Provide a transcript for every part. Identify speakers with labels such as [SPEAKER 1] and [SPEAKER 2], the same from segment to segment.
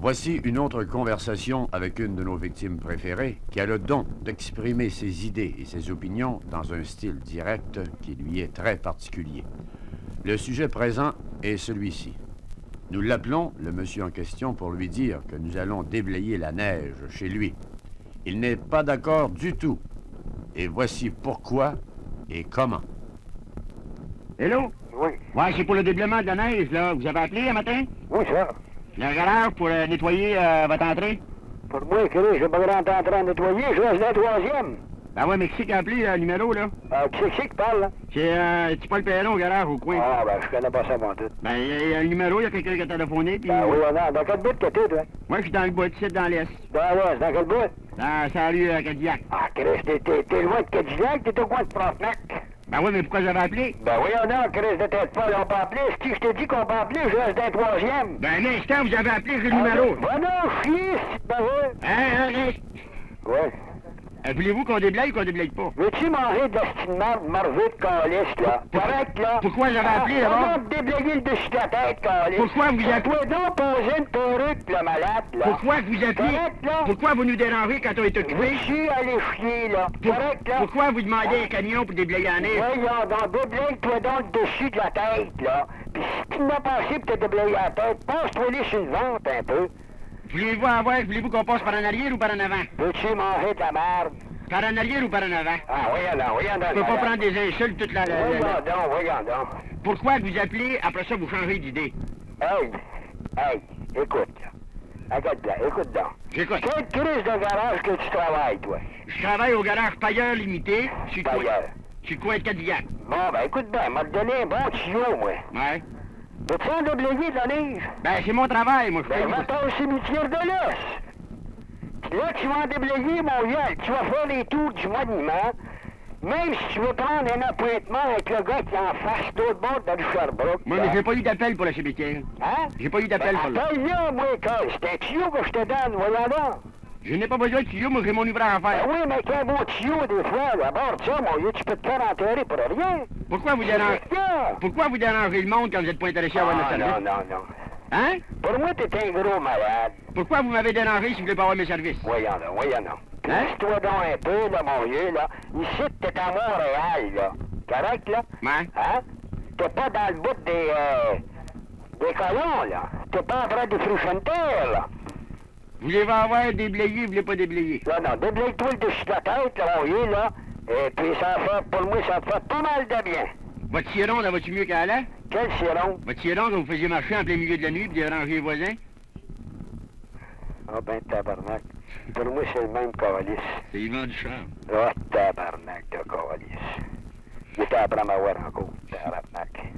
[SPEAKER 1] Voici une autre conversation avec une de nos victimes préférées qui a le don d'exprimer ses idées et ses opinions dans un style direct qui lui est très particulier. Le sujet présent est celui-ci. Nous l'appelons le monsieur en question pour lui dire que nous allons déblayer la neige chez lui. Il n'est pas d'accord du tout. Et voici pourquoi et comment.
[SPEAKER 2] Hello?
[SPEAKER 3] Oui.
[SPEAKER 2] Ouais, c'est pour le déblaiement de la neige, là. Vous avez appelé un matin?
[SPEAKER 3] Oui, ça.
[SPEAKER 2] Il y a un garage pour nettoyer votre entrée?
[SPEAKER 3] Pour moi, que j'ai pas grand temps en train de nettoyer, je reste dans le 3e.
[SPEAKER 2] Ben ouais, mais qui c'est qui a appelé le numéro, là?
[SPEAKER 3] Qui c'est qui parle, là?
[SPEAKER 2] C'est Paul Perron au garage au coin.
[SPEAKER 3] Ah, ben, je connais pas ça, mon tout.
[SPEAKER 2] Ben, il y a le numéro, il y a quelqu'un qui a téléphoné, puis...
[SPEAKER 3] Ben oui, non. Dans quel bout que t'es, toi?
[SPEAKER 2] Moi, je suis dans le bois de site, dans l'Est.
[SPEAKER 3] Ben ouais, c'est dans quel bout?
[SPEAKER 2] Dans Salut Cadillac.
[SPEAKER 3] Ah, Chris, t'es loin de Cadillac, t'es au coin de Frontenac.
[SPEAKER 2] Ben oui, mais pourquoi j'avais appelé?
[SPEAKER 3] Ben oui, non, Chris, de tête pas, on peut appeler. Si je te dis qu'on peut appeler, je reste dans le 3e.
[SPEAKER 2] Ben, un instant, vous avez appelé, j'ai le numéro.
[SPEAKER 3] Ben non, chier, ben ouais.
[SPEAKER 2] Hein?
[SPEAKER 3] Ouais.
[SPEAKER 2] Voulez-vous qu'on déblaye ou qu'on déblaye pas?
[SPEAKER 3] Veux-tu manger de la stimante morvée de calice, là? Correct, là?
[SPEAKER 2] Pourquoi j'avais appelé, d'abord?
[SPEAKER 3] On va te déblayer le dessus de la tête, calice.
[SPEAKER 2] Pourquoi vous appelez?
[SPEAKER 3] Toi donc poser une perruque, le malade, là.
[SPEAKER 2] Pourquoi vous appelez?
[SPEAKER 3] Correct, là?
[SPEAKER 2] Pourquoi vous nous dérangez quand on est occupé?
[SPEAKER 3] Veux-tu aller chier, là? Correct, là?
[SPEAKER 2] Pourquoi vous demandez un camion pour déblayer la neige?
[SPEAKER 3] Voyons donc, déblaye-toi donc le dessus de la tête, là. Puis si tu n'as pas assez pour te déblayer la tête, passe-toi les sur le ventre un peu.
[SPEAKER 2] Voulez-vous qu'on passe par en arrière ou par en avant?
[SPEAKER 3] Veux-tu manger de la merde?
[SPEAKER 2] Par en arrière ou par en avant?
[SPEAKER 3] Ah, voyons donc.
[SPEAKER 2] Je peux pas prendre des insultes toute la...
[SPEAKER 3] Voyons donc.
[SPEAKER 2] Pourquoi vous appelez, après ça, vous changez d'idée?
[SPEAKER 3] Hey, écoute, là. Regarde là, écoute donc.
[SPEAKER 2] J'écoute.
[SPEAKER 3] Quelle crise de garage que tu travailles, toi?
[SPEAKER 2] Je travaille au garage Pailleur Limité, sur le coin de Cadillac.
[SPEAKER 3] Bon, ben écoute bien, m'a donné un bon tuyau, moi.
[SPEAKER 2] Ouais.
[SPEAKER 3] Veux-tu en déblayer de la neige?
[SPEAKER 2] Ben, c'est mon travail, moi, je
[SPEAKER 3] Ben,
[SPEAKER 2] fais...
[SPEAKER 3] va-t'en au cimetière de l'os. Là, tu vas en déblayer, mon gars. Tu vas faire les tours du monument. Même si tu veux prendre un appointement avec le gars qui est en face d'autre bord de Sherbrooke.
[SPEAKER 2] Moi, mais j'ai pas eu d'appel pour la cimetière.
[SPEAKER 3] Hein?
[SPEAKER 2] J'ai pas eu d'appel pour le...
[SPEAKER 3] Appelle-le, moi, c'est un tuyau que je te donne, voyons donc.
[SPEAKER 2] Je n'ai pas besoin de tuyau, moi, j'ai mon ouvrage à faire.
[SPEAKER 3] Ben oui, mais qu'un beau tuyau, des fois, d'abord, ça, mon gars, tu peux te faire enterrer pour rien.
[SPEAKER 2] Pourquoi vous dérangez le monde quand vous n'êtes pas intéressé à avoir notre service?
[SPEAKER 3] Non.
[SPEAKER 2] Hein?
[SPEAKER 3] Pour moi, t'es un gros malade.
[SPEAKER 2] Pourquoi vous m'avez dérangé si vous voulez pas avoir mes services?
[SPEAKER 3] Voyons donc.
[SPEAKER 2] Hein?
[SPEAKER 3] Laisse-toi donc un peu, là, mon vieux, là. Ici, t'es à Montréal, là. Correct, là?
[SPEAKER 2] Ouais.
[SPEAKER 3] Hein? T'es pas dans le bout des colons, là. T'es pas en train de frichenter, là.
[SPEAKER 2] Voulez-vous avoir déblayé, vous voulez pas déblayer?
[SPEAKER 3] Non, déblaye-toi le dessus de la tête, là, mon vieux, là. Et puis, ça fait, pour moi, ça fait pas mal de bien.
[SPEAKER 2] Votre ciron, là, va-tu mieux qu'elle a?
[SPEAKER 3] Quel ciron?
[SPEAKER 2] Votre ciron, que vous faisiez marcher en plein milieu de la nuit puis déranger les voisins?
[SPEAKER 3] Ah ben, tabarnak. Pour moi, c'est le même calice.
[SPEAKER 2] C'est Yvan Ducharme.
[SPEAKER 3] Ah, tabarnak de calice. Il était après m'avoir encore, tabarnak.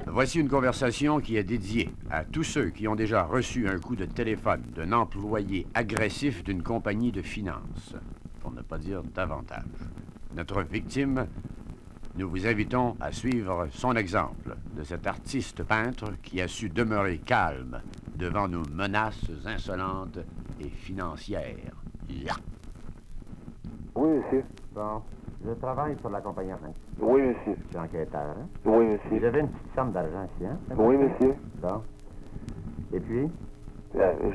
[SPEAKER 1] Voici une conversation qui est dédiée à tous ceux qui ont déjà reçu un coup de téléphone d'un employé agressif d'une compagnie de finances, pour ne pas dire davantage. Notre victime, nous vous invitons à suivre son exemple de cet artiste peintre qui a su demeurer calme devant nos menaces insolentes et financières. Là.
[SPEAKER 3] Oui, monsieur.
[SPEAKER 4] Bon, je travaille pour la compagnie Frank.
[SPEAKER 3] Oui, monsieur.
[SPEAKER 4] Je suis enquêteur, hein?
[SPEAKER 3] Oui, monsieur.
[SPEAKER 4] Vous avez une petite somme d'argent ici, hein?
[SPEAKER 3] Oui, monsieur.
[SPEAKER 4] Bon. Et puis?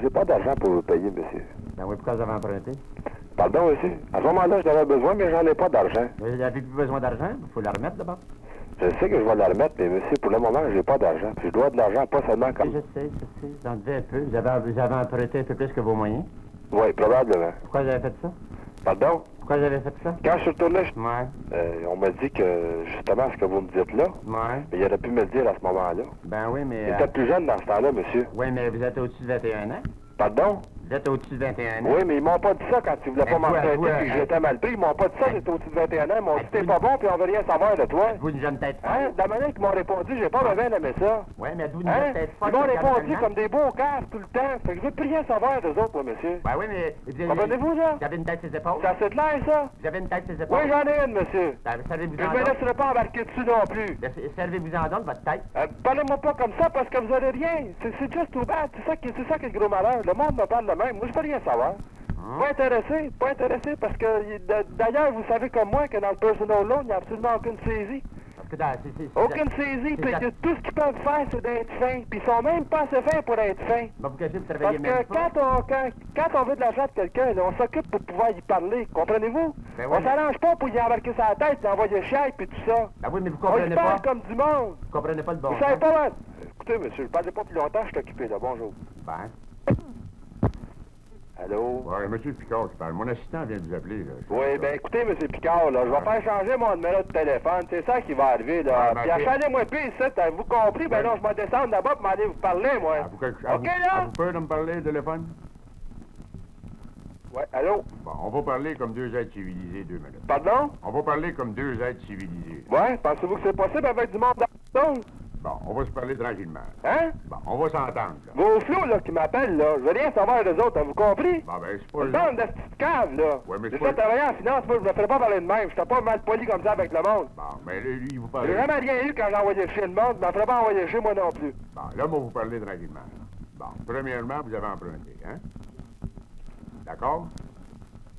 [SPEAKER 3] J'ai pas d'argent pour vous payer, monsieur.
[SPEAKER 4] Ben oui, pourquoi vous avez emprunté?
[SPEAKER 3] Pardon, monsieur. À ce moment-là, j'en avais besoin, mais j'en ai pas d'argent.
[SPEAKER 4] Vous n'avez plus besoin d'argent? Il faut la remettre d'abord.
[SPEAKER 3] Je sais que je vais la remettre, mais monsieur, pour le moment, j'ai pas d'argent. Puis je dois de l'argent, pas seulement comme...
[SPEAKER 4] Oui, je sais. Vous en devez un peu. Vous avez emprunté un peu plus que vos moyens.
[SPEAKER 3] Oui, probablement.
[SPEAKER 4] Pourquoi vous avez fait ça?
[SPEAKER 3] Pardon?
[SPEAKER 4] Pourquoi vous avez fait ça?
[SPEAKER 3] Quand je suis retourné,
[SPEAKER 4] Ouais.
[SPEAKER 3] on m'a dit que, justement, ce que vous me dites là,
[SPEAKER 4] Ouais.
[SPEAKER 3] mais il aurait pu me le dire à ce moment-là.
[SPEAKER 4] Ben oui, mais...
[SPEAKER 3] J'étais plus jeune dans ce temps-là, monsieur.
[SPEAKER 4] Oui, mais vous êtes au-dessus de 21 ans.
[SPEAKER 3] Pardon?
[SPEAKER 4] Vous êtes au-dessus de 21 ans.
[SPEAKER 3] Oui, mais ils m'ont pas dit ça quand ils voulaient pas m'emprunter puis que j'étais mal pris. Ils m'ont pas dit ça, j'étais au-dessus de 21 ans. Ils m'ont dit t'es pas bon puis on veut rien savoir de toi.
[SPEAKER 4] Vous une jeune tête
[SPEAKER 3] Hein? De la manière qu'ils m'ont répondu, j'ai pas bien aimé ça.
[SPEAKER 4] Oui, mais vous une
[SPEAKER 3] Hein?
[SPEAKER 4] jeune tête
[SPEAKER 3] Ils m'ont répondu comme des beaux caves tout le temps. Fait que je veux plus rien savoir d'eux autres, moi, monsieur.
[SPEAKER 4] Ben oui, mais...
[SPEAKER 3] Comprenez-vous, ça?
[SPEAKER 4] Vous avez une tête sur les épaules?
[SPEAKER 3] Ça c'est clair, ça?
[SPEAKER 4] Vous avez une tête sur les épaules?
[SPEAKER 3] Oui, j'en ai une, monsieur.
[SPEAKER 4] Ben, savez-vous
[SPEAKER 3] Je
[SPEAKER 4] en
[SPEAKER 3] me
[SPEAKER 4] donner?
[SPEAKER 3] laisserai pas embarquer dessus non plus.
[SPEAKER 4] Servez-vous en d'autres, votre tête?
[SPEAKER 3] Parlez-moi pas comme ça parce que vous aurez rien. C'est just too bad. C'est ça qui est le gros malheur. Le monde me parle de même. Moi, je veux rien savoir. Pas intéressé parce que, d'ailleurs, vous savez comme moi que dans le personal loan, il n'y a absolument aucune saisie.
[SPEAKER 4] Écoute, c'est...
[SPEAKER 3] Aucune saisie, puis que tout ce qu'ils peuvent faire, c'est d'être fins. Puis ils sont même pas assez fins pour être fins.
[SPEAKER 4] Va vous cacher de
[SPEAKER 3] Parce
[SPEAKER 4] travailler même
[SPEAKER 3] que
[SPEAKER 4] pas.
[SPEAKER 3] quand on veut de l'argent de quelqu'un, là, on s'occupe pour pouvoir y parler. Comprenez-vous?
[SPEAKER 4] Ben
[SPEAKER 3] On
[SPEAKER 4] oui,
[SPEAKER 3] s'arrange pas pour y embarquer sa tête, l'envoyer chier, puis tout ça.
[SPEAKER 4] Ben oui, mais vous
[SPEAKER 3] On y
[SPEAKER 4] comprenez pas.
[SPEAKER 3] parle comme du monde.
[SPEAKER 4] Vous comprenez pas le bon
[SPEAKER 3] Vous savez
[SPEAKER 4] sens.
[SPEAKER 3] pas, man. Écoutez, monsieur, je parlais pas plus longtemps, je suis occupé, là. Bonjour.
[SPEAKER 4] Ben,
[SPEAKER 3] Allô?
[SPEAKER 5] Ouais, monsieur Picard qui parle. Mon assistant vient de vous appeler, là.
[SPEAKER 3] Oui, ben écoutez, monsieur Picard, là, je vais faire changer mon numéro de téléphone. C'est ça qui va arriver, là.
[SPEAKER 5] Ah, ben,
[SPEAKER 3] Puis
[SPEAKER 5] ok.
[SPEAKER 3] achetez-moi plus ici, avez-vous compris? Ben
[SPEAKER 5] Ben-
[SPEAKER 3] non, je vais descendre là-bas pour m'aller vous parler, moi.
[SPEAKER 5] Avez-vous
[SPEAKER 3] OK, là?
[SPEAKER 5] avez-vous peur de me parler au téléphone?
[SPEAKER 3] Ouais, allô?
[SPEAKER 5] Bon, on va parler comme deux êtres civilisés 2 minutes.
[SPEAKER 3] Pardon?
[SPEAKER 5] On va parler comme deux êtres civilisés.
[SPEAKER 3] Ouais, pensez-vous que c'est possible avec du monde dans le
[SPEAKER 5] Bon, on va se parler tranquillement.
[SPEAKER 3] Hein?
[SPEAKER 5] Bon, on va s'entendre, là.
[SPEAKER 3] Vos flots, là, qui m'appellent, là, je veux rien savoir des autres, avez-vous compris?
[SPEAKER 5] Bon, ben, c'est
[SPEAKER 3] On
[SPEAKER 5] pas...
[SPEAKER 3] me donne de cette petite cave, là.
[SPEAKER 5] Ouais, mais
[SPEAKER 3] J'ai
[SPEAKER 5] c'est
[SPEAKER 3] fait
[SPEAKER 5] pas-
[SPEAKER 3] travailler en finance, moi, je me ferais pas parler de même. J'étais pas mal poli comme ça avec le monde.
[SPEAKER 5] Bon, ben, là, lui, il vous parle...
[SPEAKER 3] J'ai jamais rien eu quand j'ai envoyé chez le monde, je m'en ferais pas envoyer chez moi non plus.
[SPEAKER 5] Bon, là, on va vous parler tranquillement. Bon, premièrement, vous avez emprunté, hein? D'accord?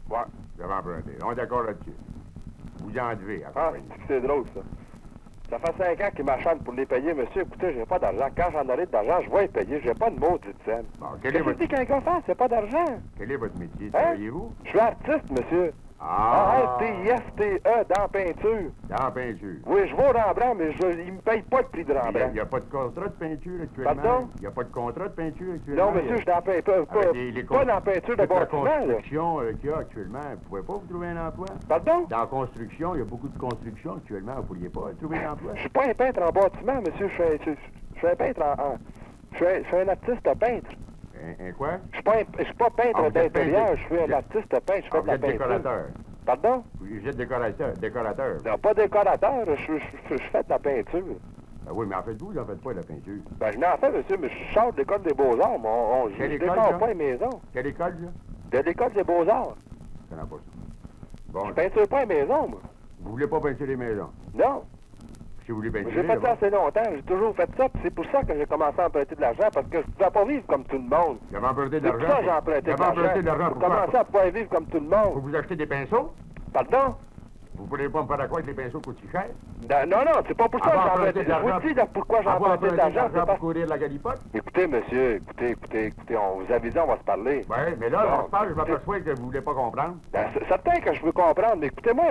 [SPEAKER 3] Ouais.
[SPEAKER 5] Vous avez emprunté. On est d'accord là-dessus. Vous en devez, à
[SPEAKER 3] Ah,
[SPEAKER 5] compagnie.
[SPEAKER 3] c'est drôle, ça. Ça fait 5 ans qu'ils m'achantent pour les payer, monsieur. Écoutez, j'ai pas d'argent. Quand j'en aurai de l'argent, je vais les payer. J'ai pas de maudite scène.
[SPEAKER 5] Bon,
[SPEAKER 3] Qu'est-ce que qu'un gars fait? C'est pas d'argent.
[SPEAKER 5] quel est votre métier?
[SPEAKER 3] Hein?
[SPEAKER 5] Travaillez-vous?
[SPEAKER 3] Je suis artiste, monsieur. A-R-T-I-S-T-E dans peinture.
[SPEAKER 5] Dans la peinture.
[SPEAKER 3] Oui, je vais au Rembrandt, mais il me paye pas le prix de
[SPEAKER 5] Il
[SPEAKER 3] Rembrandt.
[SPEAKER 5] n'y a pas de contrat de peinture actuellement?
[SPEAKER 3] Pardon?
[SPEAKER 5] Il n'y a pas de contrat de peinture actuellement?
[SPEAKER 3] Non, monsieur, je suis dans peinture. Pas,
[SPEAKER 5] Avec les
[SPEAKER 3] pas dans la peinture de
[SPEAKER 5] toute la
[SPEAKER 3] bâtiment, là.
[SPEAKER 5] construction qu'il y a actuellement, vous ne pouvez pas vous trouver un emploi?
[SPEAKER 3] Pardon?
[SPEAKER 5] Dans la construction, il y a beaucoup de construction actuellement, vous ne pourriez pas trouver un emploi?
[SPEAKER 3] Je suis pas un peintre en bâtiment, monsieur. Je suis un peintre je suis un artiste peintre.
[SPEAKER 5] Un quoi?
[SPEAKER 3] Je suis pas peintre
[SPEAKER 5] Ah, vous êtes
[SPEAKER 3] d'intérieur,
[SPEAKER 5] peintre.
[SPEAKER 3] je suis un artiste peintre. Je fais
[SPEAKER 5] Ah,
[SPEAKER 3] de
[SPEAKER 5] vous
[SPEAKER 3] la
[SPEAKER 5] êtes
[SPEAKER 3] peinture.
[SPEAKER 5] décorateur.
[SPEAKER 3] Pardon?
[SPEAKER 5] Vous êtes décorateur.
[SPEAKER 3] Non, pas décorateur, je fais de la peinture.
[SPEAKER 5] Ben oui, mais en fait, vous n'en faites pas de la peinture.
[SPEAKER 3] Ben, je n'en fais, monsieur, mais je sors de l'école des beaux-arts, moi. Je
[SPEAKER 5] Quelle école,
[SPEAKER 3] décore
[SPEAKER 5] ça?
[SPEAKER 3] pas les maisons.
[SPEAKER 5] Quelle école, là?
[SPEAKER 3] De l'école des beaux-arts.
[SPEAKER 5] Je connais pas ça. Bon,
[SPEAKER 3] Je peinture pas les maisons, moi.
[SPEAKER 5] vous voulez pas peinturer les maisons?
[SPEAKER 3] Non.
[SPEAKER 5] Si vous voulez peinturer...
[SPEAKER 3] J'ai fait ça
[SPEAKER 5] bon.
[SPEAKER 3] assez longtemps, j'ai toujours fait ça, puis c'est pour ça que j'ai commencé à emprunter de l'argent, parce que je pouvais pas vivre comme tout le monde.
[SPEAKER 5] Vous avez emprunté de
[SPEAKER 3] C'est pour
[SPEAKER 5] l'argent?
[SPEAKER 3] ça que j'ai emprunté
[SPEAKER 5] Vous
[SPEAKER 3] de
[SPEAKER 5] avez emprunté de l'argent
[SPEAKER 3] l'argent.
[SPEAKER 5] pour
[SPEAKER 3] Pour commencer
[SPEAKER 5] quoi?
[SPEAKER 3] à pouvoir vivre comme tout le
[SPEAKER 5] Pour
[SPEAKER 3] monde.
[SPEAKER 5] vous acheter des pinceaux?
[SPEAKER 3] Pardon?
[SPEAKER 5] Vous ne pourriez pas me faire croire que les pinceaux coûtent si cher?
[SPEAKER 3] Non, non, c'est pas pour ça que j'ai emprunté. Je vous dis là, pourquoi j'ai
[SPEAKER 5] Avoir
[SPEAKER 3] emprunté de l'argent, c'est
[SPEAKER 5] pour
[SPEAKER 3] parce...
[SPEAKER 5] courir de la galipote?
[SPEAKER 3] Écoutez, monsieur, écoutez, on vous a dit, on va se parler.
[SPEAKER 5] Oui, mais là,
[SPEAKER 3] Bon,
[SPEAKER 5] on se parle, je
[SPEAKER 3] écoutez-
[SPEAKER 5] m'aperçois que vous ne voulez pas comprendre.
[SPEAKER 3] Ben, c'est certain que je veux comprendre, mais écoutez-moi,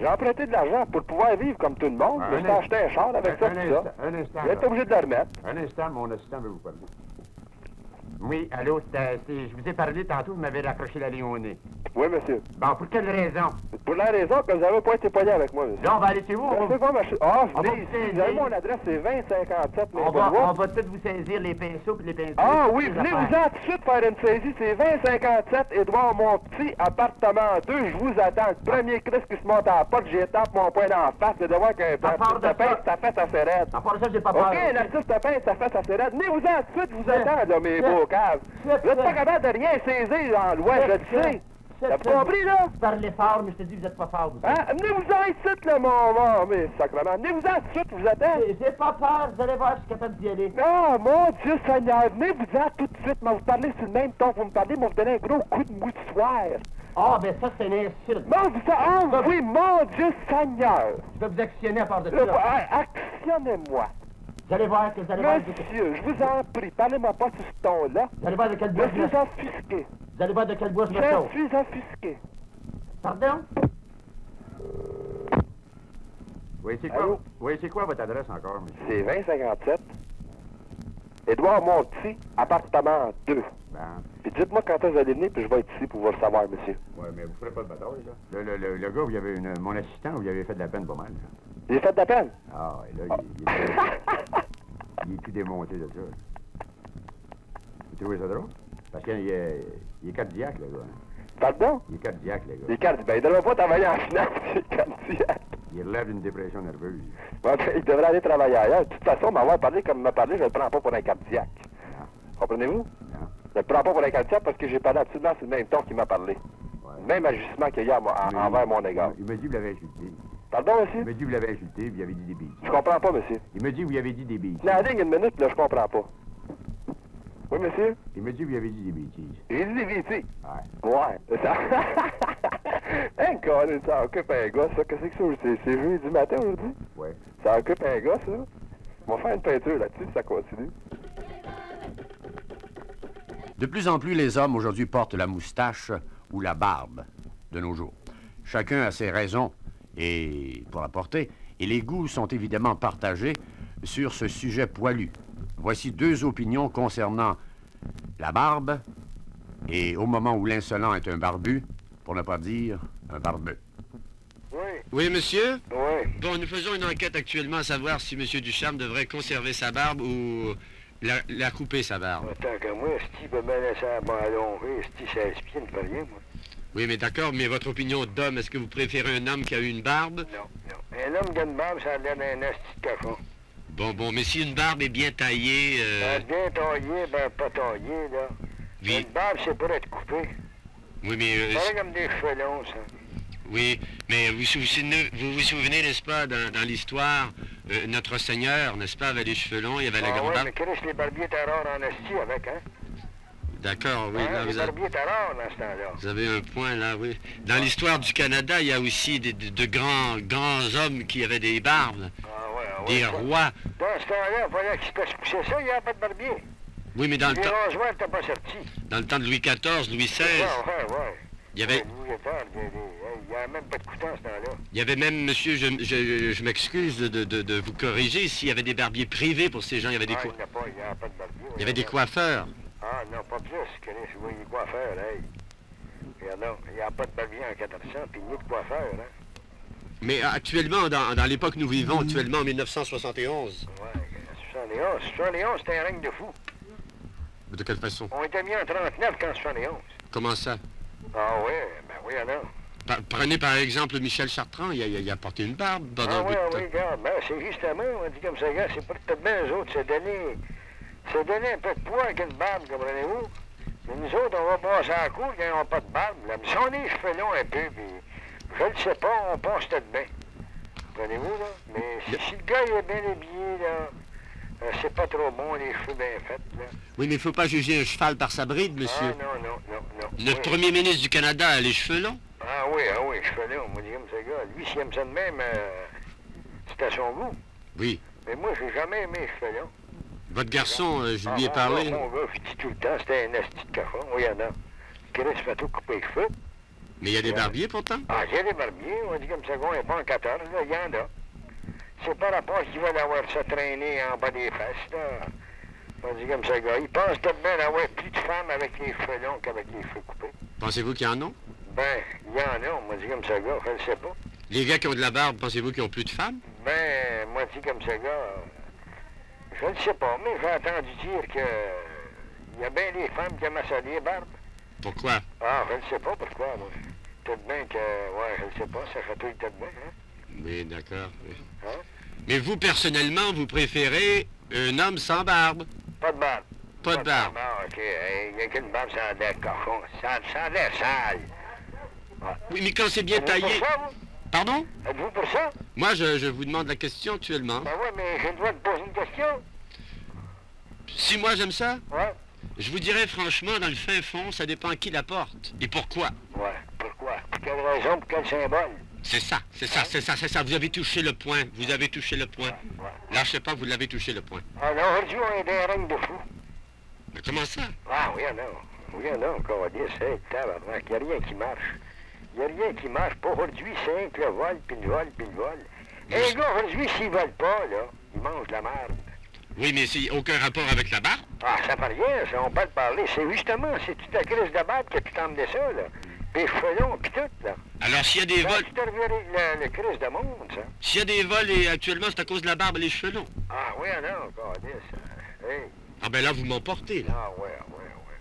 [SPEAKER 3] j'ai emprunté de l'argent pour pouvoir vivre comme tout le monde. Je me suis acheté un char avec ça, tout ça.
[SPEAKER 5] Un instant,
[SPEAKER 3] J'ai été obligé de le remettre.
[SPEAKER 5] Un instant, mon assistant veut vous parler. Oui, allô, je vous ai parlé tantôt, vous m'avez raccroché la ligne au nez.
[SPEAKER 3] Oui, monsieur.
[SPEAKER 5] Bon, pour quelle raison?
[SPEAKER 3] Pour la raison que vous n'avez pas été poli avec moi, monsieur.
[SPEAKER 5] Là, on va aller chez vous.
[SPEAKER 3] Je sais pas, ah,
[SPEAKER 5] on va
[SPEAKER 3] venez
[SPEAKER 5] vous
[SPEAKER 3] ici.
[SPEAKER 5] saisir.
[SPEAKER 3] Vous avez mon adresse, c'est 2057
[SPEAKER 5] On
[SPEAKER 3] Maple Road.
[SPEAKER 5] va peut-être vous saisir les pinceaux et les pinceaux.
[SPEAKER 3] Ah oui, venez-vous-en tout de suite faire une saisie. C'est 2057 Édouard Montpetit, appartement 2. Je vous attends. Le premier Christ qui se monte à la porte, j'étape mon poing d'en face. C'est de voir qu'un
[SPEAKER 5] part de
[SPEAKER 3] artiste peintre,
[SPEAKER 5] ça.
[SPEAKER 3] ça fait assez raide.
[SPEAKER 5] À part ça, j'ai pas peur.
[SPEAKER 3] OK, l'artiste peintre, ça fait assez raide. Venez-vous-en tout de suite, vous attends, là, mes beaux caves. Vous n'êtes pas capable de rien saisir dans l'ouest, je le sais. T'as compris, là?
[SPEAKER 4] Vous parlez fort, mais je te dis, vous êtes pas fort, vous.
[SPEAKER 3] Hein? Venez-vous-en ici, là, mon mais sacrement. Venez-vous-en tout de suite, vous attends.
[SPEAKER 4] J'ai pas peur, vous allez voir, je suis capable d'y aller.
[SPEAKER 3] Oh, mon Dieu Seigneur, venez-vous-en tout de suite. Mais vous parlez sur le même ton, vous me parlez, mais vous donnez un gros coup de moussoir.
[SPEAKER 4] Ah, ben ça, c'est une insulte.
[SPEAKER 3] Mon Dieu, oh oui, mon Dieu Seigneur.
[SPEAKER 4] Je vais vous actionner à part de ça.
[SPEAKER 3] Actionnez-moi.
[SPEAKER 4] Vous allez voir que vous allez voir...
[SPEAKER 3] Monsieur, je vous en prie, parlez-moi pas sur ce ton-là.
[SPEAKER 4] Vous allez voir de quel
[SPEAKER 3] Je
[SPEAKER 4] bois je me...
[SPEAKER 3] suis offusqué.
[SPEAKER 4] Vous allez voir de quel bois je me
[SPEAKER 3] Je
[SPEAKER 4] chauffe.
[SPEAKER 3] suis offusqué.
[SPEAKER 4] Pardon?
[SPEAKER 5] Oui,
[SPEAKER 3] Allô?
[SPEAKER 5] c'est quoi votre adresse encore, monsieur?
[SPEAKER 3] C'est 2057. Édouard Monti, appartement 2.
[SPEAKER 5] Ben,
[SPEAKER 3] Puis dites-moi quand est-ce que vous allez venir, puis je vais être ici pour vous le savoir, monsieur.
[SPEAKER 5] ouais, mais vous ferez pas de bataille, là. Le gars, mon assistant, vous y avez fait de la peine pas mal, là.
[SPEAKER 3] J'ai fait de la peine.
[SPEAKER 5] Ah, et là, il est tout démonté de ça. Vous trouvez ça drôle? Parce qu'il est cardiaque, le gars. Hein?
[SPEAKER 3] Pardon?
[SPEAKER 5] Il est cardiaque, le gars.
[SPEAKER 3] Les cartes, ben, il devrait pas travailler en finance, c'est cardiaque.
[SPEAKER 5] Il relève d'une dépression nerveuse.
[SPEAKER 3] Bon, ben, il devrait aller travailler ailleurs. De toute façon, m'avoir parlé comme il m'a parlé, je le prends pas pour un cardiaque.
[SPEAKER 5] Non,
[SPEAKER 3] Comprenez-vous?
[SPEAKER 5] non.
[SPEAKER 3] Je le prends pas pour un cardiaque parce que j'ai parlé absolument sur le même ton qu'il m'a parlé.
[SPEAKER 5] Ouais.
[SPEAKER 3] Même agissement qu'il y a envers mon égard.
[SPEAKER 5] Il me dit que vous l'avez insulté.
[SPEAKER 3] Pardon,
[SPEAKER 5] Il
[SPEAKER 3] monsieur?
[SPEAKER 5] me dit que vous l'avez insulté, vous lui avez dit des bêtises.
[SPEAKER 3] Je comprends pas, monsieur.
[SPEAKER 5] Il me dit que vous lui avez dit des bêtises.
[SPEAKER 3] La ligne, une minute, là, je comprends pas. Oui, monsieur?
[SPEAKER 5] Il me dit que vous lui avez dit des bêtises.
[SPEAKER 3] J'ai dit des bêtises.
[SPEAKER 5] Ouais.
[SPEAKER 3] Ouais, c'est ça. Un gars, ça occupe un gars, ça. Qu'est-ce que c'est? C'est jeudi matin aujourd'hui?
[SPEAKER 5] Ouais.
[SPEAKER 6] Ça occupe un gars, ça. On va faire une peinture là-dessus si ça continue.
[SPEAKER 1] De plus en plus, les hommes aujourd'hui portent la moustache ou la barbe de nos jours. Chacun a ses raisons pour la porter, et les goûts sont évidemment partagés sur ce sujet poilu. Voici deux opinions concernant la barbe et au moment où l'insolent est un barbu, pour ne pas dire un barbeux.
[SPEAKER 3] Oui,
[SPEAKER 7] Oui, monsieur?
[SPEAKER 3] oui.
[SPEAKER 7] Bon, nous faisons une enquête actuellement à savoir si monsieur Ducharme devrait conserver sa barbe ou la couper, sa barbe.
[SPEAKER 3] Tant que moi, Steve peut me laisser la barbe allongée, Steve 16 pieds, ne fait rien, moi.
[SPEAKER 7] Oui, mais d'accord, mais votre opinion d'homme, est-ce que vous préférez un homme qui a eu une barbe?
[SPEAKER 3] Non, non. Un homme qui a une barbe, ça donne un asti de cochon.
[SPEAKER 7] Bon, mais si une barbe est bien taillée...
[SPEAKER 3] Bien taillé, ben pas taillé, là.
[SPEAKER 7] Oui.
[SPEAKER 3] Une barbe, c'est pour être coupé.
[SPEAKER 7] Oui, mais...
[SPEAKER 3] C'est comme des cheveux longs, ça.
[SPEAKER 7] Oui, mais vous vous souvenez, n'est-ce pas, dans l'histoire, notre Seigneur, n'est-ce pas, avait les cheveux longs, il avait la grande
[SPEAKER 3] ouais,
[SPEAKER 7] barbe.
[SPEAKER 3] mais Chris, les barbiers étaient rares en esti avec, hein?
[SPEAKER 7] D'accord, oui.
[SPEAKER 3] Hein,
[SPEAKER 7] Là,
[SPEAKER 3] les barbiers étaient rares dans ce temps-là.
[SPEAKER 7] vous avez un point, là, oui. Dans l'histoire du Canada, il y a aussi de grands hommes qui avaient des barbes, des rois.
[SPEAKER 3] Dans ce temps-là, il fallait qu'ils se fassent pousser ça, il n'y avait pas de barbier.
[SPEAKER 7] Oui, mais dans le
[SPEAKER 3] Les
[SPEAKER 7] temps...
[SPEAKER 3] rasoirs n'étaient pas sortis.
[SPEAKER 7] Dans le temps de Louis XIV, Louis XVI,
[SPEAKER 3] Ouais.
[SPEAKER 7] il y avait...
[SPEAKER 3] Il n'y avait même pas de couteau en ce temps-là.
[SPEAKER 7] Il y avait même, monsieur, je m'excuse de vous corriger, s'il y avait des barbiers privés pour ces gens, il y avait des
[SPEAKER 3] Il n'y a pas de barbier.
[SPEAKER 7] il y avait des coiffeurs.
[SPEAKER 3] Ah, non, pas plus. Chris, oui, il y a quoi faire, hey. Non, il n'y a pas de barbier en 400, puis ni de quoi faire, hein.
[SPEAKER 7] Mais actuellement, dans l'époque où nous vivons, actuellement, en 1971...
[SPEAKER 3] Ouais, 71, c'était un règne de fou.
[SPEAKER 7] De quelle façon?
[SPEAKER 3] On était mis en 39 qu'en 71.
[SPEAKER 7] Comment ça?
[SPEAKER 3] Ah ouais, ben oui, alors.
[SPEAKER 7] Prenez par exemple Michel Chartrand, il a porté une barbe pendant
[SPEAKER 3] Ah
[SPEAKER 7] un bout de temps.
[SPEAKER 3] oui, regarde, ben c'est justement, on dit comme ça, regarde, c'est pas peut-être bien eux autres, c'est donner un peu de poids avec une barbe, comprenez-vous? Mais nous autres, on va passer à la cour, ils n'ont pas de barbe, là. Mais si on a les cheveux longs un peu, puis je ne sais pas, on passe tout bien. Comprenez-vous, là? Mais si le gars il est bien habillé, là, c'est pas trop bon, les cheveux bien faits, là.
[SPEAKER 7] Oui, mais il ne faut pas juger un cheval par sa bride, monsieur.
[SPEAKER 3] Ah non.
[SPEAKER 7] Notre premier ministre du Canada a les cheveux longs.
[SPEAKER 3] Ah oui, cheveux longs, moi, dis comme ça, gars. Lui, s'il aime ça de même, c'est à son goût.
[SPEAKER 7] Oui.
[SPEAKER 3] Mais moi, j'ai jamais aimé les cheveux longs.
[SPEAKER 7] Votre garçon, je lui ai parlé.
[SPEAKER 3] Mon gars, je dis tout le temps, c'était un asti de cochon. Oui, il y en a. Chris fait tout couper les cheveux.
[SPEAKER 7] Mais il y a des barbiers pourtant.
[SPEAKER 3] Ah, il y a des barbiers, on dit comme ça, on n'est pas en 14, là, il y en a. C'est par rapport qu'ils veulent avoir ça traîné en bas des fesses, là. On dit comme ça, gars. Ils pensent tout de même d'avoir plus de femmes avec les cheveux longs qu'avec les cheveux coupés.
[SPEAKER 7] Pensez-vous qu'il y en a?
[SPEAKER 3] Ben, il y en a, on m'a dit comme ça, gars, je ne sais pas.
[SPEAKER 7] Les gars qui ont de la barbe, pensez-vous qu'ils ont plus de femmes?
[SPEAKER 3] Ben, moi, dit comme ça, gars, je ne sais pas, mais j'ai entendu dire que il y a bien des femmes qui aiment ça, les barbes.
[SPEAKER 7] Pourquoi?
[SPEAKER 3] Ah, je ne sais pas pourquoi, moi. Tout de même que, ouais, je ne sais pas, ça chatouille tout de même, hein?
[SPEAKER 7] Oui, d'accord. Oui.
[SPEAKER 3] Hein?
[SPEAKER 7] Mais vous, personnellement, vous préférez un homme sans barbe?
[SPEAKER 3] Pas de barbe.
[SPEAKER 7] Pas de barbe.
[SPEAKER 3] Ah, OK. Il n'y a qu'une barbe, ça a l'air cochon. Ça a l'air sale.
[SPEAKER 7] Oui, mais quand c'est bien
[SPEAKER 3] Êtes-vous
[SPEAKER 7] taillé...
[SPEAKER 3] pour ça, vous?
[SPEAKER 7] Pardon?
[SPEAKER 3] Êtes-vous pour ça?
[SPEAKER 7] Moi, je vous demande la question actuellement.
[SPEAKER 3] Ben ouais, mais j'ai le droit de poser une question.
[SPEAKER 7] Si moi j'aime ça,
[SPEAKER 3] Ouais.
[SPEAKER 7] je vous dirais franchement, dans le fin fond, ça dépend qui la porte. Et pourquoi?
[SPEAKER 3] Ouais. Pourquoi? Pour quelle raison? Pour quel symbole?
[SPEAKER 7] C'est ça. Vous avez touché le point. Vous avez touché le point.
[SPEAKER 3] Ouais.
[SPEAKER 7] Lâchez pas, vous l'avez touché le point.
[SPEAKER 3] Alors, aujourd'hui, on est dans un règne de fou.
[SPEAKER 7] Mais comment ça?
[SPEAKER 3] Ah, oui, non. Oui, non, encore dire, c'est tabarnak. Il n'y a rien qui marche. Il n'y a rien qui marche. Pas aujourd'hui, c'est un que le vol, puis le vol, puis le vol. Et les gars, aujourd'hui, s'ils veulent pas, là, ils mangent de la merde.
[SPEAKER 7] Oui, mais c'est aucun rapport avec la barbe?
[SPEAKER 3] Ah, ça fait rien, ça, on peut le parler. C'est justement, c'est toute la crise de barbe que tu t'emmenais ça, là. Puis les cheveux longs, puis tout, là.
[SPEAKER 7] Alors, s'il y a des vols...
[SPEAKER 3] Tu t'es reviré le crise de monde, ça.
[SPEAKER 7] S'il y a des vols, et actuellement, c'est à cause de la barbe et les cheveux longs.
[SPEAKER 3] Ah, oui, non, encore dire ça. Hey.
[SPEAKER 7] Ah ben là, vous m'emportez, là.
[SPEAKER 3] Ah, ouais.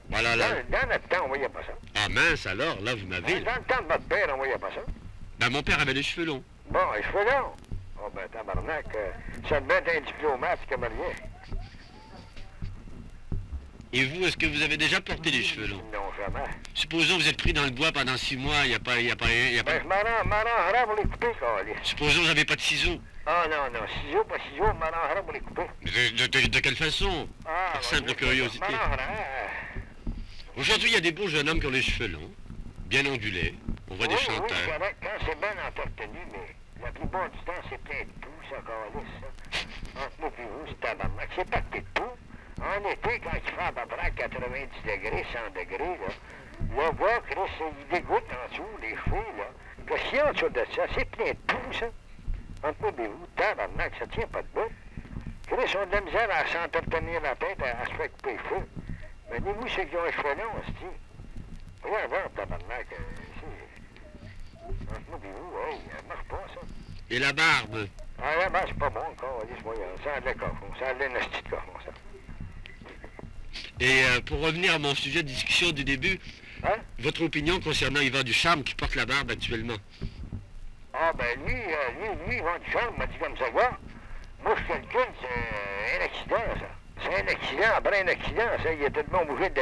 [SPEAKER 7] Voilà, là.
[SPEAKER 3] Dans notre temps, on voyait pas ça.
[SPEAKER 7] Ah mince, alors, là, vous m'avez...
[SPEAKER 3] Dans le temps de notre père, on voyait pas ça.
[SPEAKER 7] Ben, mon père avait les cheveux longs.
[SPEAKER 3] Bon, les cheveux longs. Oh, ben, tabarnak, ça devait être un diplomate comme rien.
[SPEAKER 7] Et vous, est-ce que vous avez déjà porté les cheveux longs?
[SPEAKER 3] Non, jamais.
[SPEAKER 7] Supposons que vous êtes pris dans le bois pendant 6 mois, il n'y a pas...
[SPEAKER 3] Ben, je m'arrangerais pour les couper, câlisse.
[SPEAKER 7] Supposons que vous n'avez pas de ciseaux.
[SPEAKER 3] Ah, non, ciseaux, pas ciseaux, je m'arrangerais pour les couper.
[SPEAKER 7] De quelle façon?
[SPEAKER 3] Ah,
[SPEAKER 7] Par simple curiosité.
[SPEAKER 3] Je m'arrangerais.
[SPEAKER 7] Aujourd'hui, il y a des beaux jeunes hommes qui ont les cheveux longs, bien ondulés. On voit des chanteurs.
[SPEAKER 3] Oui, c'est correct, quand c'est bien entretenu, mais La plupart du temps, c'est plein de poux, ça, calisse, ça. Entre moi et vous, c'est tabarnak. C'est pas que de poux. En été, quand il fait à peu près 90 degrés, 100 degrés, là, le bois, Chris, il dégoûte en dessous, les cheveux, là. Que s'il y a en dessous de ça, c'est plein de poux, ça. Entre moi et vous, tabarnak, ça tient pas de bout. Chris, on a de la misère à s'entretenir la tête, à se faire couper le feu. Mais dis-vous, ceux qui ont les cheveux longs, c'est-tu? Regarde voir, tabarnak, entre moi et vous, hey, ça marche pas, ça.
[SPEAKER 7] Et la barbe?
[SPEAKER 3] Ah, là, ben, c'est pas bon, encore, voyons, ça a de la cochon, ça a de la petite cochon, ça.
[SPEAKER 7] Et pour revenir à mon sujet de discussion du début,
[SPEAKER 3] Hein?
[SPEAKER 7] votre opinion concernant Yvan Ducharme qui porte la barbe actuellement?
[SPEAKER 3] Ah, ben, lui, Yvan Ducharme m'a dit comme ça, gars. Moi, je calcule, c'est un accident, ça. C'est un accident, après un accident, ça. Il était tellement obligé de.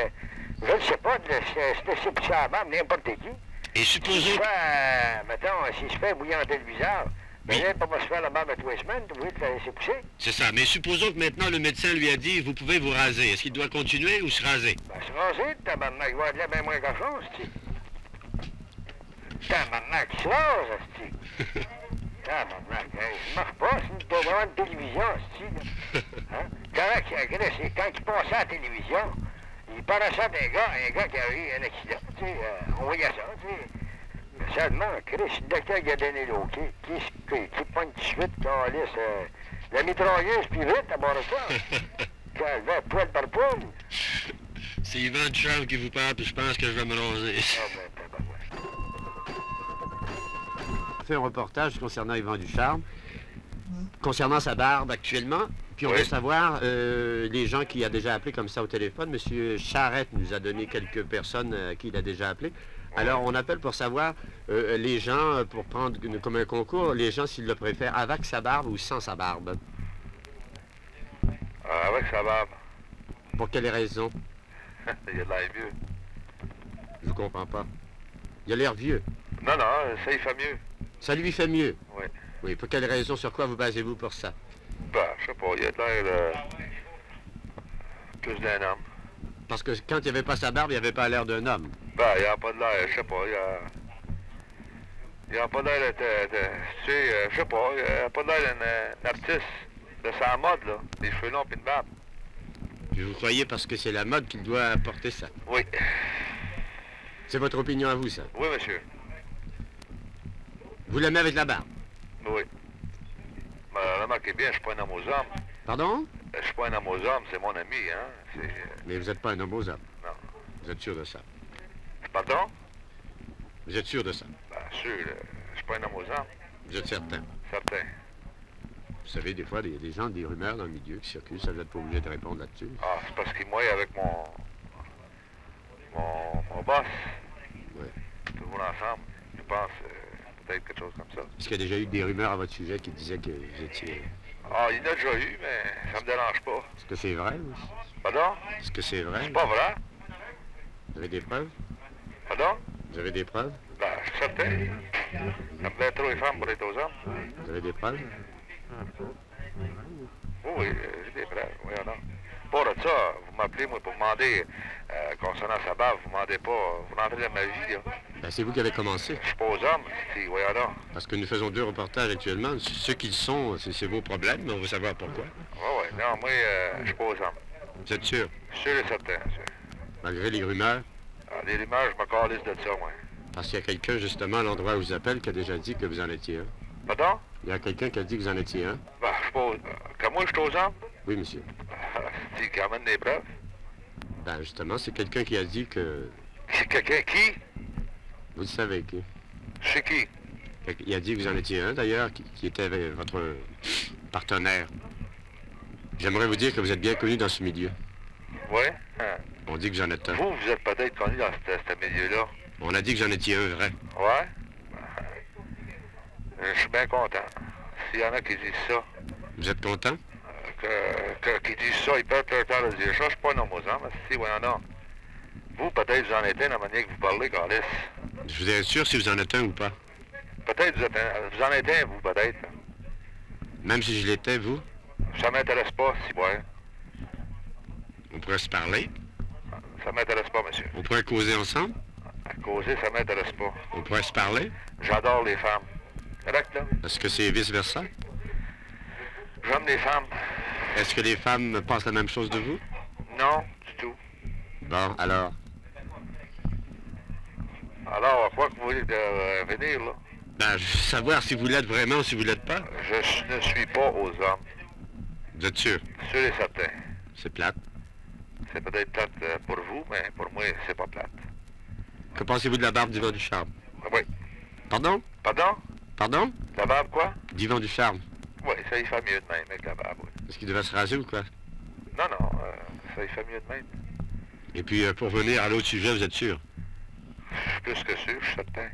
[SPEAKER 3] Je ne sais pas, de se laisser pousser la barbe, n'importe qui.
[SPEAKER 7] Et
[SPEAKER 3] S'il se
[SPEAKER 7] supposons...
[SPEAKER 3] fait, mettons, s'il se fait bouillir en téléviseur, ben,
[SPEAKER 7] Oui.
[SPEAKER 3] là, pour pas se faire la barbe à 3 semaines, t'es obligé de la laisser pousser.
[SPEAKER 7] C'est ça, mais supposons que maintenant le médecin lui a dit, vous pouvez vous raser. Est-ce qu'il doit continuer ou se raser?
[SPEAKER 3] Ben, se raser, tabarnak, il va être là bien moins cochon, c'ti. Tabarnak, il se rase, c'ti. Tabarnak, hey, ça marche pas, c'est une programme de télévision, c'ti, là. Hein? Quand il passait à la télévision, il paraissait d'un gars qui a eu un accident, tu sais, on voyait ça, tu sais. Seulement, Chris, le docteur qui a donné l'eau, qui pogne tout de suite, calisse, la mitrailleuse, puis vite, à bord de ça. Qu'elle va poil par poil.
[SPEAKER 7] C'est Yvan Ducharme qui vous parle, puis je pense que je vais me raser.
[SPEAKER 3] Ah, ben, tabarouette.
[SPEAKER 1] On fait un reportage concernant Yvan Ducharme, concernant sa barbe actuellement. Puis on veut savoir, les gens qui a déjà appelé comme ça au téléphone, M. Charette nous a donné quelques personnes à qui il a déjà appelé. Alors on appelle pour savoir, les gens, pour prendre comme un concours, les gens s'ils le préfèrent avec sa barbe ou sans sa barbe.
[SPEAKER 6] Avec sa barbe.
[SPEAKER 1] Pour quelle raison?
[SPEAKER 6] Il a de l'air vieux.
[SPEAKER 1] Je comprends pas. Il a l'air vieux.
[SPEAKER 6] Non, ça y fait mieux.
[SPEAKER 1] Ça lui fait mieux.
[SPEAKER 6] Oui.
[SPEAKER 1] Oui, pour quelle raison? Sur quoi vous basez-vous pour ça?
[SPEAKER 6] Ben, je sais pas, il a de l'air plus d'un homme.
[SPEAKER 1] Parce que quand il n'y avait pas sa barbe, il n'y avait pas l'air d'un homme.
[SPEAKER 6] Ben, il a pas de l'air, je sais pas, il a pas l'air d'être, tu sais, je sais pas, il a pas l'air d'un artiste de sa mode, là, des cheveux longs pis une barbe.
[SPEAKER 1] Puis vous croyez parce que c'est la mode qu'il doit porter ça.
[SPEAKER 6] Oui.
[SPEAKER 1] C'est votre opinion à vous, ça?
[SPEAKER 6] Oui, monsieur.
[SPEAKER 1] Vous l'aimez avec la barbe?
[SPEAKER 6] Oui. Mais remarquez bien, je suis pas un homme aux hommes.
[SPEAKER 1] Pardon?
[SPEAKER 6] Je suis pas un homme aux hommes, c'est mon ami, hein. C'est...
[SPEAKER 1] Mais vous n'êtes pas un homme aux hommes.
[SPEAKER 6] Non.
[SPEAKER 1] Vous êtes sûr de ça?
[SPEAKER 6] Pardon?
[SPEAKER 1] Vous êtes sûr de ça?
[SPEAKER 6] Ben, sûr, je suis pas un homme aux hommes.
[SPEAKER 1] Vous êtes certain?
[SPEAKER 6] Certain.
[SPEAKER 1] Vous savez, des fois, il y a des gens, des rumeurs dans le milieu qui circulent, ça vous n'êtes pas obligé de répondre là-dessus.
[SPEAKER 6] Ah, c'est parce qu'il mouille avec mon boss.
[SPEAKER 1] Oui.
[SPEAKER 6] Toujours ensemble. Je pense, peut-être quelque chose comme ça.
[SPEAKER 1] Est-ce qu'il y a déjà eu des rumeurs à votre sujet qui disaient que vous étiez...
[SPEAKER 6] Ah, il y en a déjà eu, mais ça me dérange pas.
[SPEAKER 1] Est-ce que c'est vrai? Ou...
[SPEAKER 6] Pardon?
[SPEAKER 1] Est-ce que c'est vrai?
[SPEAKER 6] C'est pas vrai?
[SPEAKER 1] Vous avez des preuves?
[SPEAKER 6] Pardon?
[SPEAKER 1] Vous avez des preuves?
[SPEAKER 6] Ben, je suis certain. Ça me plaît trop les femmes pour être aux hommes.
[SPEAKER 1] Vous avez des preuves?
[SPEAKER 6] Oui, j'ai des preuves. Oui, non. Pas de ça, vous m'appelez, moi, pour demander, concernant sa barbe, vous demandez pas, vous rentrez dans ma vie, là.
[SPEAKER 1] Ben, c'est vous qui avez commencé.
[SPEAKER 6] Je suis pas aux hommes, si, voyons donc.
[SPEAKER 1] Parce que nous faisons 2 reportages actuellement. Ceux qui le sont, c'est vos problèmes, mais on veut savoir pourquoi.
[SPEAKER 6] Oui, non, moi, je suis pas aux hommes.
[SPEAKER 1] Vous êtes sûr?
[SPEAKER 6] Sûr et certain, sûr.
[SPEAKER 1] Malgré les rumeurs?
[SPEAKER 6] Ah, les rumeurs, je me calisse de ça, moi.
[SPEAKER 1] Parce qu'il y a quelqu'un, justement, à l'endroit où je vous appelle, qui a déjà dit que vous en étiez un.
[SPEAKER 6] Pardon?
[SPEAKER 1] Il y a quelqu'un qui a dit que vous en étiez un.
[SPEAKER 6] Ben, je suis pas aux... Comme moi, je suis aux hommes?
[SPEAKER 1] Oui, monsieur.
[SPEAKER 6] C'est quand même des preuves.
[SPEAKER 1] Ben, justement, c'est quelqu'un qui a dit que...
[SPEAKER 6] C'est quelqu'un qui?
[SPEAKER 1] Vous le savez qui?
[SPEAKER 6] C'est qui?
[SPEAKER 1] Il a dit que vous en étiez un, d'ailleurs, qui était votre partenaire. J'aimerais vous dire que vous êtes bien connu dans ce milieu.
[SPEAKER 6] Oui? Hein.
[SPEAKER 1] On dit que j'en êtes un.
[SPEAKER 6] Vous êtes peut-être connu dans ce milieu-là.
[SPEAKER 1] On a dit que j'en étiez un vrai.
[SPEAKER 6] Ouais? Je suis bien content. S'il y en a qui disent ça,
[SPEAKER 1] Vous êtes content?
[SPEAKER 6] qui disent ça, ils perdent leur temps de dire ça. Je suis pas un homme aux hommes. Si, oui, non. Vous, peut-être, vous en êtes un, la manière que vous parlez, Carlis.
[SPEAKER 1] Je vous être sûr si vous en êtes un ou pas.
[SPEAKER 6] Peut-être vous en êtes un, vous, peut-être.
[SPEAKER 1] Même si je l'étais, vous,
[SPEAKER 6] Ça m'intéresse pas, si, ouais.
[SPEAKER 1] on pourrait se parler.
[SPEAKER 6] Ça m'intéresse pas, monsieur.
[SPEAKER 1] On pourrait causer ensemble.
[SPEAKER 6] À causer, ça m'intéresse pas.
[SPEAKER 1] On pourrait se parler.
[SPEAKER 6] J'adore les femmes. Correct, là?
[SPEAKER 7] Est-ce que c'est vice-versa?
[SPEAKER 6] J'aime les femmes.
[SPEAKER 7] Est-ce que les femmes pensent la même chose de vous?
[SPEAKER 6] Non, du tout.
[SPEAKER 7] Bon, alors?
[SPEAKER 6] Alors, quoi que vous voulez venir, là?
[SPEAKER 7] Ben, je veux savoir si vous l'êtes vraiment ou si vous l'êtes pas.
[SPEAKER 6] Je ne suis pas aux hommes.
[SPEAKER 7] Vous êtes sûr?
[SPEAKER 6] Sûr et certain.
[SPEAKER 7] C'est plate.
[SPEAKER 6] C'est peut-être plate pour vous, mais pour moi, c'est pas plate.
[SPEAKER 7] Que pensez-vous de la barbe d'Yvan Ducharme?
[SPEAKER 6] Oui.
[SPEAKER 7] Pardon?
[SPEAKER 6] Pardon?
[SPEAKER 7] Pardon?
[SPEAKER 6] La barbe, quoi?
[SPEAKER 7] d'Yvan Ducharme.
[SPEAKER 6] Oui, ça y fait mieux de même avec la barbe, oui.
[SPEAKER 7] Est-ce qu'il devait se raser ou quoi?
[SPEAKER 6] Non, non, ça y fait mieux de même.
[SPEAKER 7] Et puis, pour venir à l'autre sujet, vous êtes sûr?
[SPEAKER 6] Plus que sûr, je suis certain.